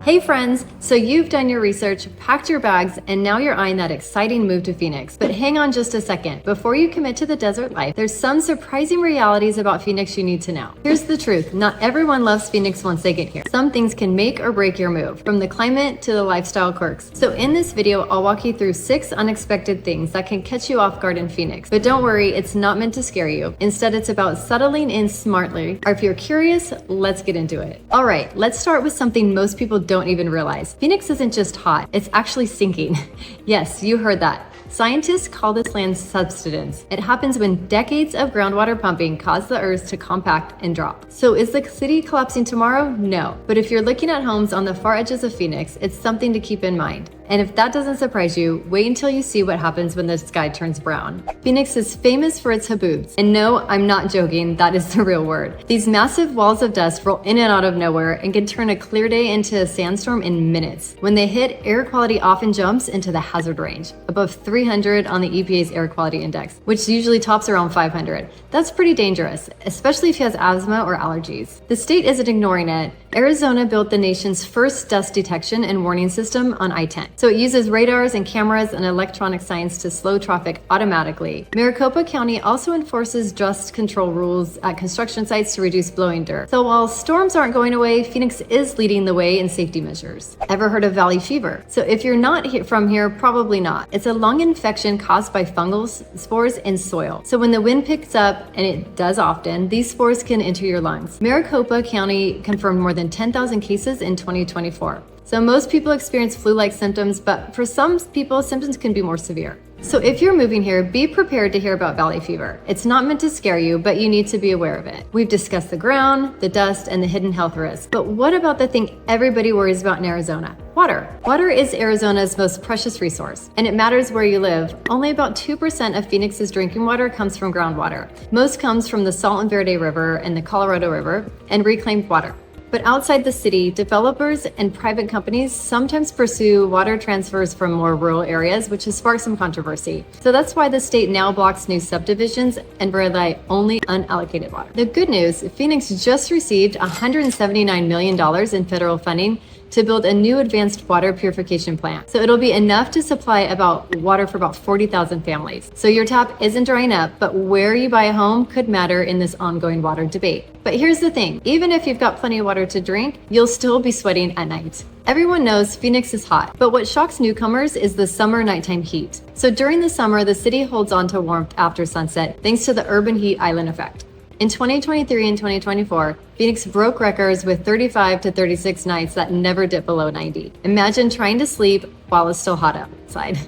Hey friends, so you've done your research, packed your bags, and now you're eyeing that exciting move to Phoenix. But hang on just a second. Before you commit to the desert life, there's some surprising realities about Phoenix you need to know. Here's the truth. Not everyone loves Phoenix once they get here. Some things can make or break your move, from the climate to the lifestyle quirks. So in this video, I'll walk you through 6 unexpected things that can catch you off guard in Phoenix. But don't worry, it's not meant to scare you. Instead, it's about settling in smartly. Or if you're curious, let's get into it. All right, let's start with something most people don't even realize. Phoenix isn't just hot, it's actually sinking. Yes, you heard that. Scientists call this land subsidence. It happens when decades of groundwater pumping cause the earth to compact and drop. So is the city collapsing tomorrow? No. But if you're looking at homes on the far edges of Phoenix, it's something to keep in mind. And if that doesn't surprise you, wait until you see what happens when the sky turns brown. Phoenix is famous for its haboobs. And no, I'm not joking, that is the real word. These massive walls of dust roll in and out of nowhere and can turn a clear day into a sandstorm in minutes. When they hit, air quality often jumps into the hazard range, above 300 on the EPA's air quality index, which usually tops around 500. That's pretty dangerous, especially if you have asthma or allergies. The state isn't ignoring it. Arizona built the nation's first dust detection and warning system on I-10. So it uses radars and cameras and electronic science to slow traffic automatically. Maricopa County also enforces dust control rules at construction sites to reduce blowing dirt. So while storms aren't going away, Phoenix is leading the way in safety measures. Ever heard of valley fever? So if you're not from here, probably not. It's a lung infection caused by fungal spores in soil. So when the wind picks up, and it does often, these spores can enter your lungs. Maricopa County confirmed more than 10,000 cases in 2024. So most people experience flu-like symptoms, but for some people, symptoms can be more severe. So if you're moving here, be prepared to hear about valley fever. It's not meant to scare you, but you need to be aware of it. We've discussed the ground, the dust, and the hidden health risks. But what about the thing everybody worries about in Arizona? Water. Water is Arizona's most precious resource, and it matters where you live. Only about 2% of Phoenix's drinking water comes from groundwater. Most comes from the Salton Verde River and the Colorado River and reclaimed water. But outside the city, developers and private companies sometimes pursue water transfers from more rural areas, which has sparked some controversy. So that's why the state now blocks new subdivisions and rely only on unallocated water. The good news, Phoenix just received $179 million in federal funding to build a new advanced water purification plant. So it'll be enough to supply water for about 40,000 families. So your tap isn't drying up, but where you buy a home could matter in this ongoing water debate. But here's the thing, even if you've got plenty of water to drink, you'll still be sweating at night. Everyone knows Phoenix is hot, but what shocks newcomers is the summer nighttime heat. So during the summer, the city holds on to warmth after sunset, thanks to the urban heat island effect. In 2023 and 2024, Phoenix broke records with 35 to 36 nights that never dip below 90. Imagine trying to sleep while it's still hot outside.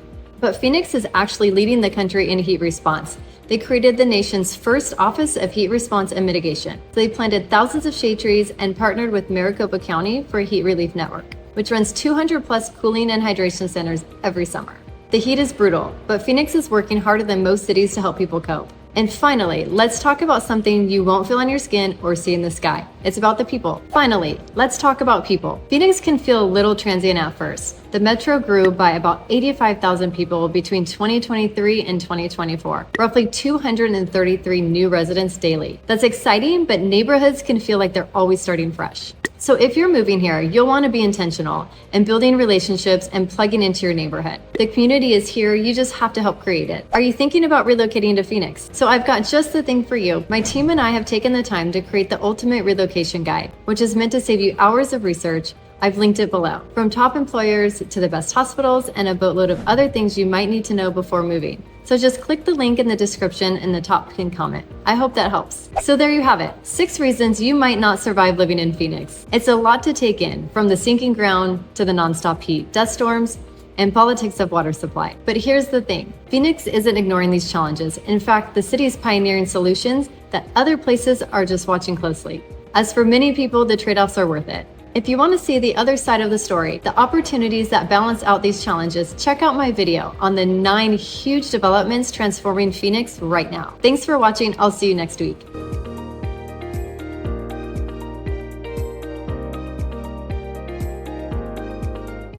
But Phoenix is actually leading the country in heat response. They created the nation's first Office of Heat Response and Mitigation. So they planted thousands of shade trees and partnered with Maricopa County for a heat relief network, which runs 200 plus cooling and hydration centers every summer. The heat is brutal, but Phoenix is working harder than most cities to help people cope. And finally, let's talk about something you won't feel on your skin or see in the sky. It's about the people. Finally, let's talk about people. Phoenix can feel a little transient at first. The metro grew by about 85,000 people between 2023 and 2024, roughly 233 new residents daily. That's exciting, but neighborhoods can feel like they're always starting fresh. So if you're moving here, you'll want to be intentional and building relationships and plugging into your neighborhood. The community is here, you just have to help create it. Are you thinking about relocating to Phoenix? So I've got just the thing for you. My team and I have taken the time to create the ultimate relocation guide, which is meant to save you hours of research. I've linked it below. From top employers to the best hospitals and a boatload of other things you might need to know before moving. So just click the link in the description in the top pinned comment. I hope that helps. So there you have it. 6 reasons you might not survive living in Phoenix. It's a lot to take in, from the sinking ground to the nonstop heat, dust storms, and politics of water supply. But here's the thing, Phoenix isn't ignoring these challenges. In fact, the city is pioneering solutions that other places are just watching closely. As for many people, the trade-offs are worth it. If you want to see the other side of the story, the opportunities that balance out these challenges, check out my video on the 9 huge developments transforming Phoenix right now. Thanks for watching. I'll see you next week.